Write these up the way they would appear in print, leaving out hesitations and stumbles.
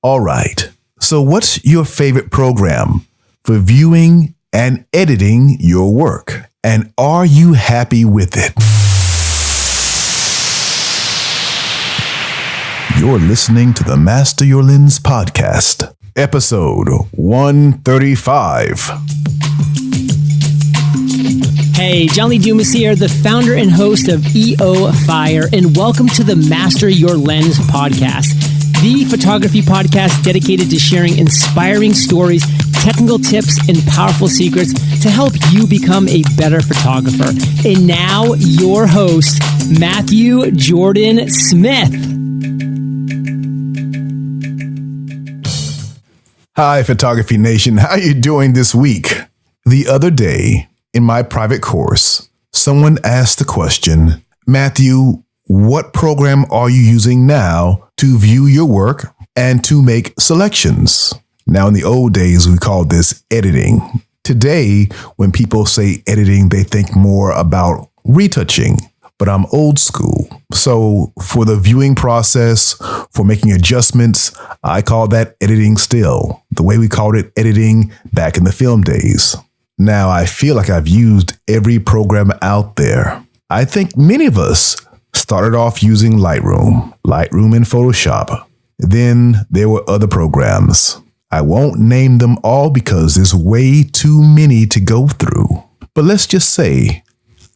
All right. So what's your favorite program for viewing and editing your work? And are you happy with it? You're listening to the Master Your Lens podcast, episode 135. Hey, John Lee Dumas here, the founder and host of EO Fire, and welcome to the Master Your Lens podcast, the photography podcast dedicated to sharing inspiring stories, technical tips, and powerful secrets to help you become a better photographer. And now, your host, Matthew Jordan Smith. Hi, Photography Nation. How are you doing this week? The other day, in my private course, someone asked the question, Matthew, what program are you using now to view your work and to make selections? Now, in the old days, we called this editing. Today, when people say editing, they think more about retouching, but I'm old school. So for the viewing process, for making adjustments, I call that editing still, the way we called it editing back in the film days. Now, I feel like I've used every program out there. I think many of us started off using Lightroom and Photoshop. Then there were other programs. I won't name them all because there's way too many to go through. But let's just say,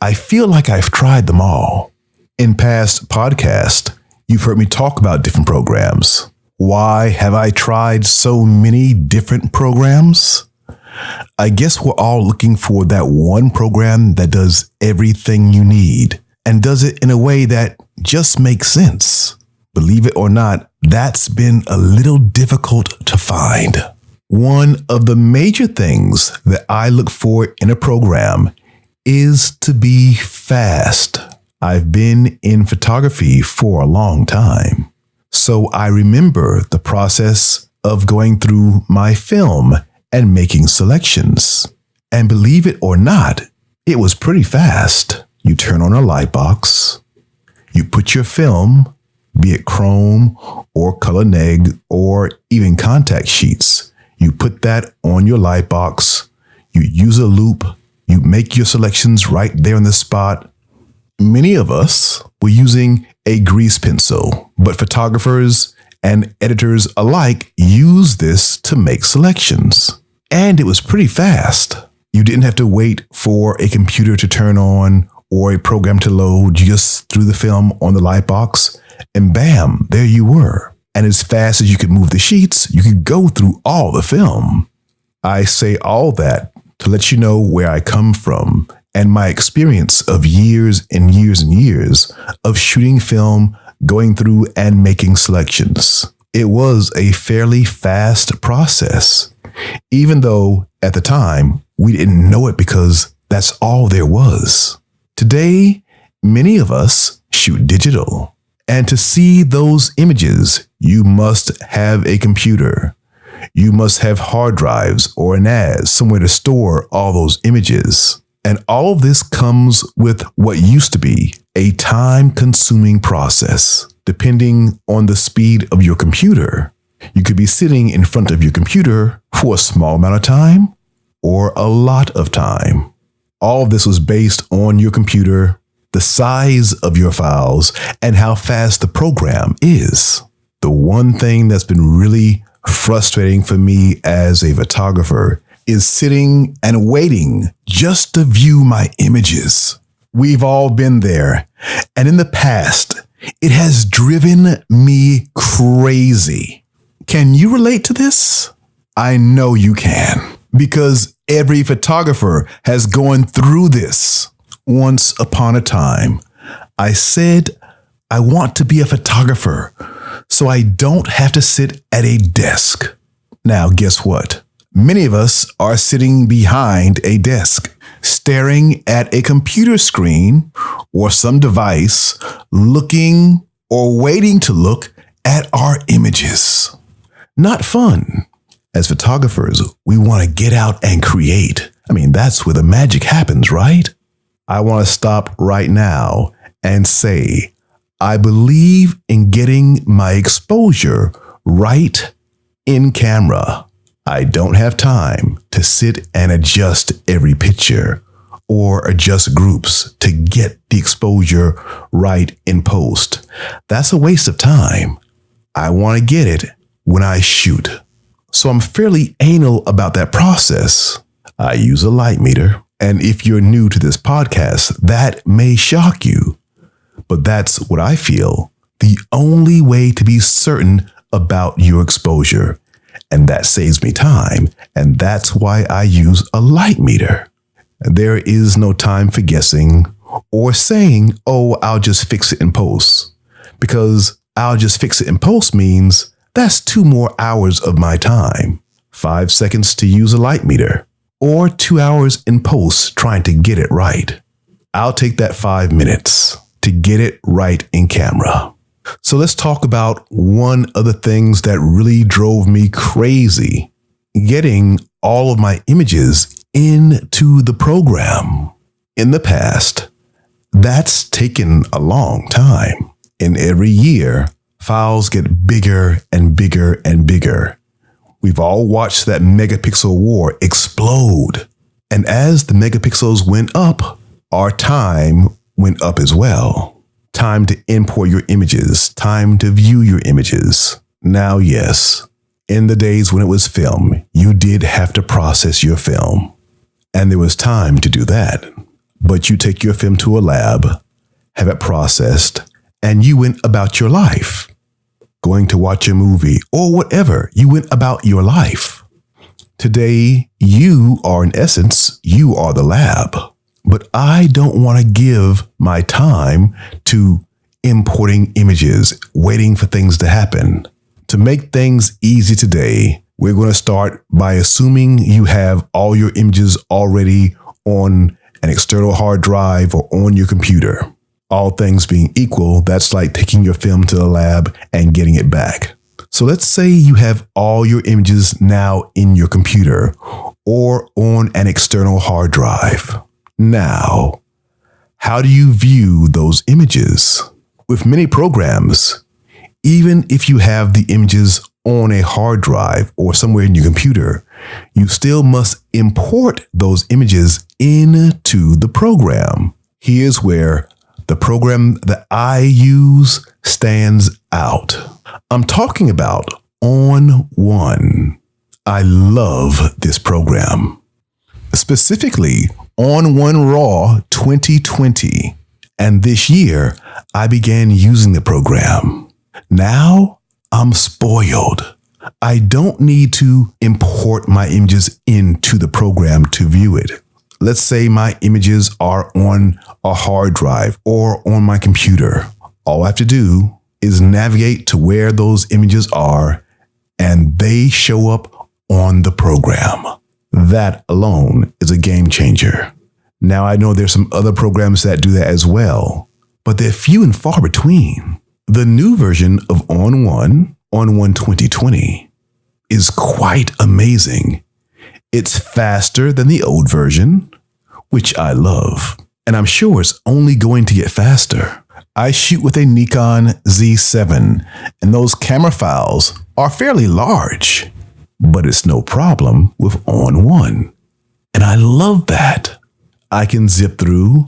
I feel like I've tried them all. In past podcasts, you've heard me talk about different programs. Why have I tried so many different programs? I guess we're all looking for that one program that does everything you need and does it in a way that just makes sense. Believe it or not, that's been a little difficult to find. One of the major things that I look for in a program is to be fast. I've been in photography for a long time, so I remember the process of going through my film and making selections. And believe it or not, it was pretty fast. You turn on a light box, you put your film, be it chrome or color neg or even contact sheets. You put that on your light box, you use a loop, you make your selections right there on the spot. Many of us were using a grease pencil, but photographers and editors alike use this to make selections. And it was pretty fast. You didn't have to wait for a computer to turn on or a program to load. You just threw the film on the light box and bam, there you were. And as fast as you could move the sheets, you could go through all the film. I say all that to let you know where I come from and my experience of years and years and years of shooting film, going through and making selections. It was a fairly fast process, even though at the time we didn't know it because that's all there was. Today, many of us shoot digital, and to see those images, you must have a computer. You must have hard drives or a NAS, somewhere to store all those images. And all of this comes with what used to be a time-consuming process. Depending on the speed of your computer, you could be sitting in front of your computer for a small amount of time or a lot of time. All of this was based on your computer, the size of your files, and how fast the program is. The one thing that's been really frustrating for me as a photographer is sitting and waiting just to view my images. We've all been there, and in the past, it has driven me crazy. Can you relate to this? I know you can, because every photographer has gone through this. Once upon a time, I said, I want to be a photographer so I don't have to sit at a desk. Now, guess what? Many of us are sitting behind a desk, staring at a computer screen or some device, looking or waiting to look at our images. Not fun. As photographers, we want to get out and create. I mean, that's where the magic happens, right? I want to stop right now and say, I believe in getting my exposure right in camera. I don't have time to sit and adjust every picture or adjust groups to get the exposure right in post. That's a waste of time. I want to get it when I shoot. So I'm fairly anal about that process. I use a light meter. And if you're new to this podcast, that may shock you. But that's what I feel the only way to be certain about your exposure. And that saves me time. And that's why I use a light meter. There is no time for guessing or saying, oh, I'll just fix it in post. Because I'll just fix it in post means that's 2 more hours of my time. 5 seconds to use a light meter or 2 hours in post trying to get it right. I'll take that 5 minutes to get it right in camera. So let's talk about one of the things that really drove me crazy, getting all of my images into the program. In the past, that's taken a long time. And every year, files get bigger and bigger and bigger. We've all watched that megapixel war explode. And as the megapixels went up, our time went up as well. Time to import your images, time to view your images. Now, yes, in the days when it was film, you did have to process your film. And there was time to do that. But you take your film to a lab, have it processed, and you went about your life. Going to watch a movie or whatever, you went about your life. Today, you are, in essence, you are the lab. But I don't want to give my time to importing images, waiting for things to happen. To make things easy today, we're going to start by assuming you have all your images already on an external hard drive or on your computer. All things being equal, that's like taking your film to the lab and getting it back. So let's say you have all your images now in your computer or on an external hard drive. Now, how do you view those images? With many programs, even if you have the images on a hard drive or somewhere in your computer, you still must import those images into the program. Here's where the program that I use stands out. I'm talking about OnOne. I love this program. Specifically, OnOne Raw 2020. And this year, I began using the program. Now, I'm spoiled. I don't need to import my images into the program to view it. Let's say my images are on a hard drive or on my computer. All I have to do is navigate to where those images are, and they show up on the program. That alone is a game changer. Now, I know there's some other programs that do that as well, but they're few and far between. The new version of OnOne 2020, is quite amazing. It's faster than the old version, which I love, and I'm sure it's only going to get faster. I shoot with a Nikon Z7, and those camera files are fairly large, but it's no problem with OnOne. And I love that. I can zip through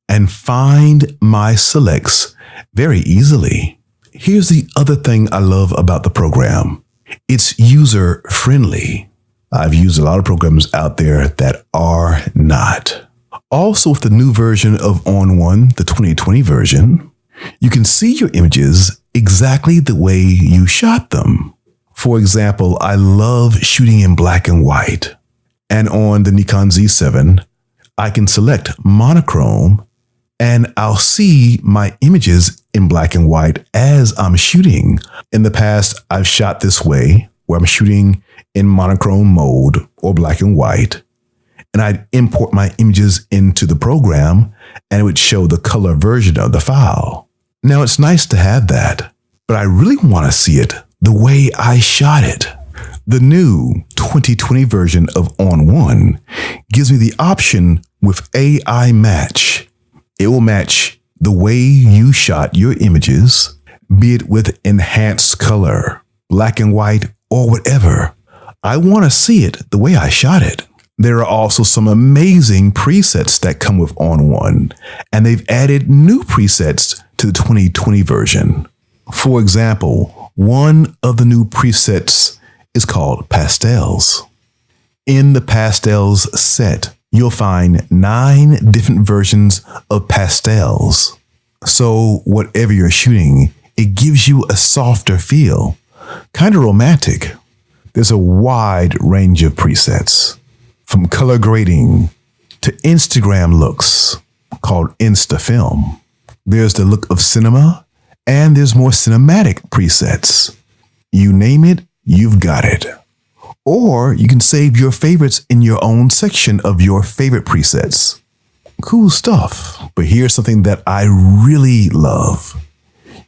and find my selects very easily. Here's the other thing I love about the program. It's user friendly. I've used a lot of programs out there that are not. Also, with the new version of OnOne, the 2020 version, you can see your images exactly the way you shot them. For example, I love shooting in black and white. And on the Nikon Z7, I can select monochrome and I'll see my images in black and white as I'm shooting. In the past, I've shot this way, where I'm shooting in monochrome mode or black and white, and I'd import my images into the program and it would show the color version of the file. Now, it's nice to have that, but I really want to see it the way I shot it. The new 2020 version of OnOne gives me the option with AI Match. It will match the way you shot your images, be it with enhanced color, black and white, or whatever. I want to see it the way I shot it. There are also some amazing presets that come with OnOne, and they've added new presets to the 2020 version. For example, one of the new presets is called Pastels. In the Pastels set, you'll find 9 different versions of pastels. So whatever you're shooting, it gives you a softer feel, kind of romantic. There's a wide range of presets, from color grading to Instagram looks called Insta Film. There's the look of cinema, and there's more cinematic presets. You name it, you've got it. Or you can save your favorites in your own section of your favorite presets. Cool stuff. But here's something that I really love.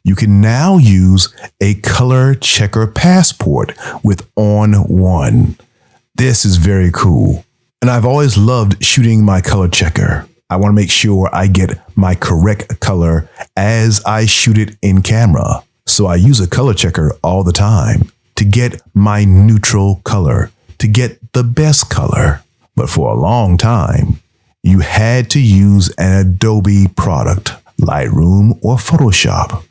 You can now use a color checker passport with OnOne. This is very cool. And I've always loved shooting my color checker. I want to make sure I get my correct color as I shoot it in camera. So I use a color checker all the time to get my neutral color, to get the best color. But for a long time, you had to use an Adobe product, Lightroom or Photoshop.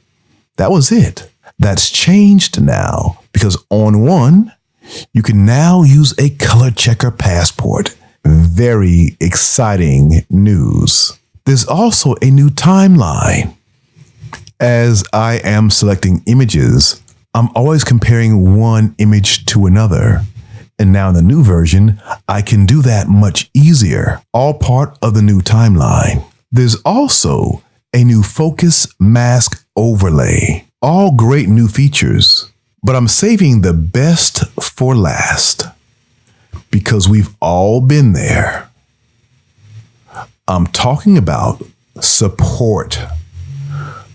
That was it. That's changed now because OnOne, you can now use a color checker passport. Very exciting news. There's also a new timeline. As I am selecting images, I'm always comparing one image to another. And now in the new version, I can do that much easier, all part of the new timeline. There's also a new focus mask overlay. All great new features, but I'm saving the best for last because we've all been there. I'm talking about support.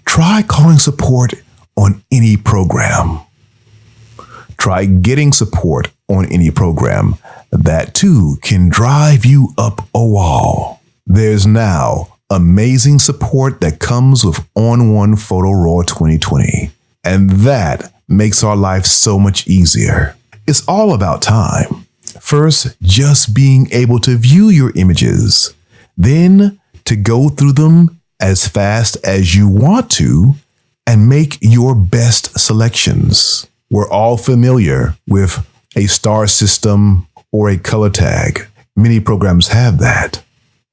Try calling support on any program. Try getting support on any program. That too can drive you up a wall. There's now amazing support that comes with OnOne Photo Raw 2020. And that makes our life so much easier. It's all about time. First, just being able to view your images. Then to go through them as fast as you want to and make your best selections. We're all familiar with a star system or a color tag. Many programs have that.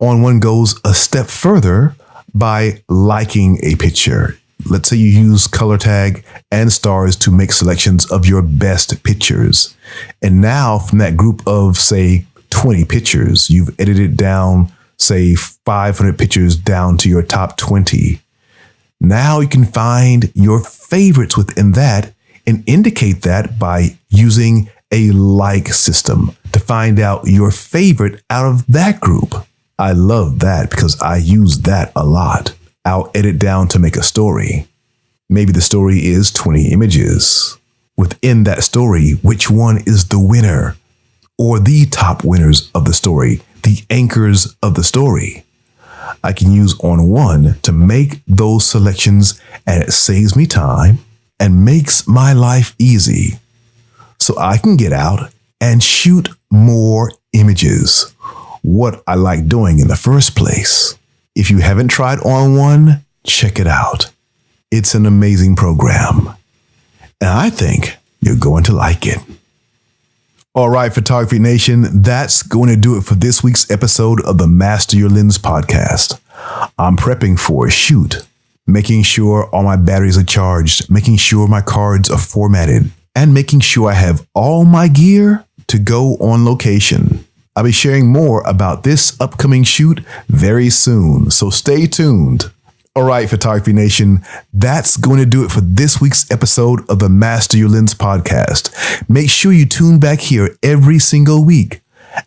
OnOne goes a step further by liking a picture. Let's say you use color tag and stars to make selections of your best pictures. And now from that group of, say, 20 pictures, you've edited down, say, 500 pictures down to your top 20. Now you can find your favorites within that and indicate that by using a like system to find out your favorite out of that group. I love that because I use that a lot. I'll edit down to make a story. Maybe the story is 20 images. Within that story, which one is the winner or the top winners of the story, the anchors of the story? I can use OnOne to make those selections, and it saves me time and makes my life easy. So I can get out and shoot more images. What I like doing in the first place. If you haven't tried OnOne, check it out. It's an amazing program. And I think you're going to like it. All right, Photography Nation, that's going to do it for this week's episode of the Master Your Lens podcast. I'm prepping for a shoot, making sure all my batteries are charged, making sure my cards are formatted, and making sure I have all my gear to go on location. I'll be sharing more about this upcoming shoot very soon, so stay tuned. All right, Photography Nation, that's going to do it for this week's episode of the Master Your Lens podcast. Make sure you tune back here every single week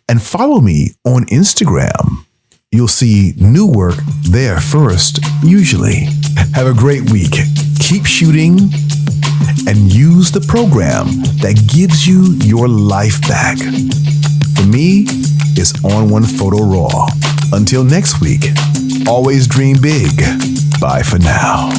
and follow me on Instagram. You'll see new work there first, usually. Have a great week. Keep shooting and use the program that gives you your life back. For me, it's OnOne Photo Raw. Until next week, always dream big. Bye for now.